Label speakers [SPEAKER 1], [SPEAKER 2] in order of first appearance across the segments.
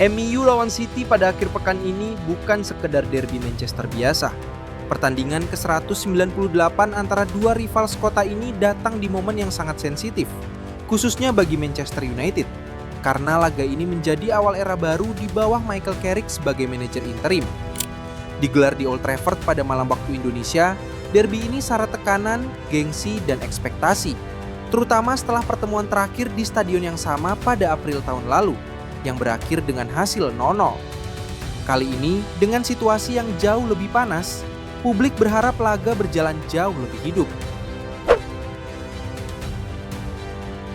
[SPEAKER 1] MU lawan City pada akhir pekan ini bukan sekedar derby Manchester biasa. Pertandingan ke-198 antara dua rival sekota ini datang di momen yang sangat sensitif, khususnya bagi Manchester United, karena laga ini menjadi awal era baru di bawah Michael Carrick sebagai manajer interim. Digelar di Old Trafford pada malam waktu Indonesia, derby ini syarat tekanan, gengsi, dan ekspektasi, terutama setelah pertemuan terakhir di stadion yang sama pada April tahun lalu, yang berakhir dengan hasil 0-0. Kali ini, dengan situasi yang jauh lebih panas, publik berharap laga berjalan jauh lebih hidup.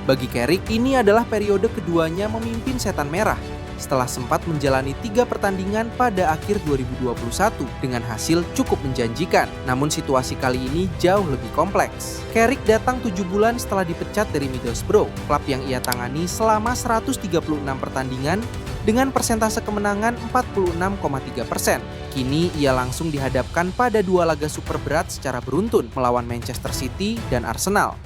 [SPEAKER 1] Bagi Carrick, ini adalah periode keduanya memimpin Setan Merah setelah sempat menjalani 3 pertandingan pada akhir 2021 dengan hasil cukup menjanjikan. Namun situasi kali ini jauh lebih kompleks. Carrick datang 7 bulan setelah dipecat dari Middlesbrough, klub yang ia tangani selama 136 pertandingan dengan persentase kemenangan 46,3%. Kini ia langsung dihadapkan pada 2 laga super berat secara beruntun melawan Manchester City dan Arsenal.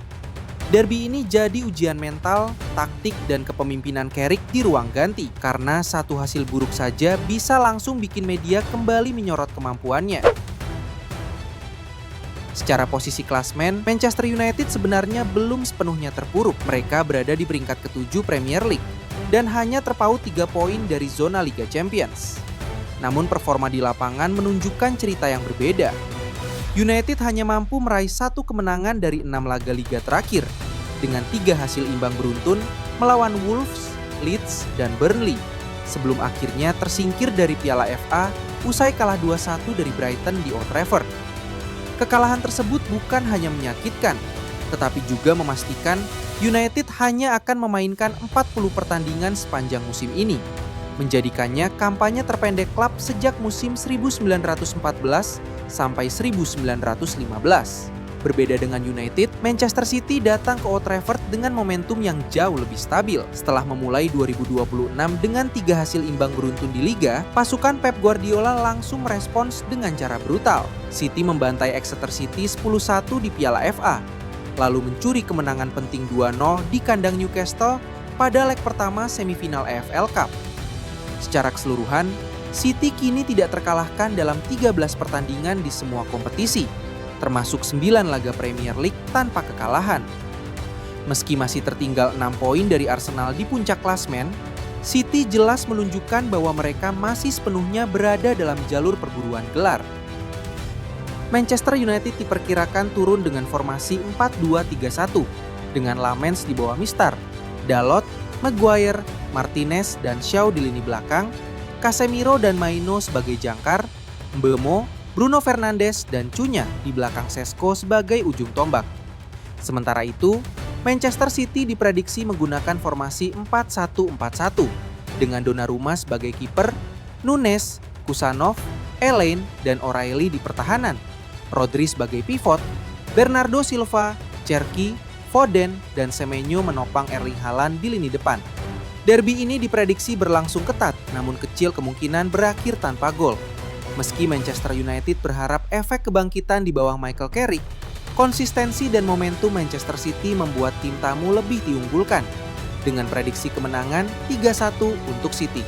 [SPEAKER 1] Derby ini jadi ujian mental, taktik, dan kepemimpinan Carrick di ruang ganti, karena satu hasil buruk saja bisa langsung bikin media kembali menyorot kemampuannya. Secara posisi klasmen, Manchester United sebenarnya belum sepenuhnya terpuruk. Mereka berada di peringkat ke-7 Premier League dan hanya terpaut 3 poin dari zona Liga Champions. Namun performa di lapangan menunjukkan cerita yang berbeda. United hanya mampu meraih 1 kemenangan dari 6 laga liga terakhir, dengan 3 hasil imbang beruntun melawan Wolves, Leeds, dan Burnley, sebelum akhirnya tersingkir dari Piala FA usai kalah 2-1 dari Brighton di Old Trafford. Kekalahan tersebut bukan hanya menyakitkan, tetapi juga memastikan United hanya akan memainkan 40 pertandingan sepanjang musim ini, menjadikannya kampanye terpendek klub sejak musim 1914 sampai 1915. Berbeda dengan United, Manchester City datang ke Old Trafford dengan momentum yang jauh lebih stabil. Setelah memulai 2026 dengan 3 hasil imbang beruntun di Liga, pasukan Pep Guardiola langsung merespons dengan cara brutal. City membantai Exeter City 10-1 di Piala FA, lalu mencuri kemenangan penting 2-0 di kandang Newcastle pada leg pertama semifinal AFL Cup. Secara keseluruhan, City kini tidak terkalahkan dalam 13 pertandingan di semua kompetisi, termasuk 9 laga Premier League tanpa kekalahan. Meski masih tertinggal 6 poin dari Arsenal di puncak klasmen, City jelas menunjukkan bahwa mereka masih sepenuhnya berada dalam jalur perburuan gelar. Manchester United diperkirakan turun dengan formasi 4-2-3-1, dengan Lamens di bawah Mistar, Dalot, Maguire, Martinez, dan Shaw di lini belakang, Casemiro dan Maino sebagai jangkar, Mbeumo, Bruno Fernandes, dan Cunha di belakang Sesko sebagai ujung tombak. Sementara itu, Manchester City diprediksi menggunakan formasi 4-1-4-1 dengan Donnarumma sebagai kiper, Nunes, Kusanov, Elaine, dan O'Reilly di pertahanan, Rodri sebagai pivot, Bernardo Silva, Cherki, Foden, dan Semenyo menopang Erling Haaland di lini depan. Derby ini diprediksi berlangsung ketat, namun kecil kemungkinan berakhir tanpa gol. Meski Manchester United berharap efek kebangkitan di bawah Michael Carrick, konsistensi dan momentum Manchester City membuat tim tamu lebih diunggulkan, dengan prediksi kemenangan 3-1 untuk City.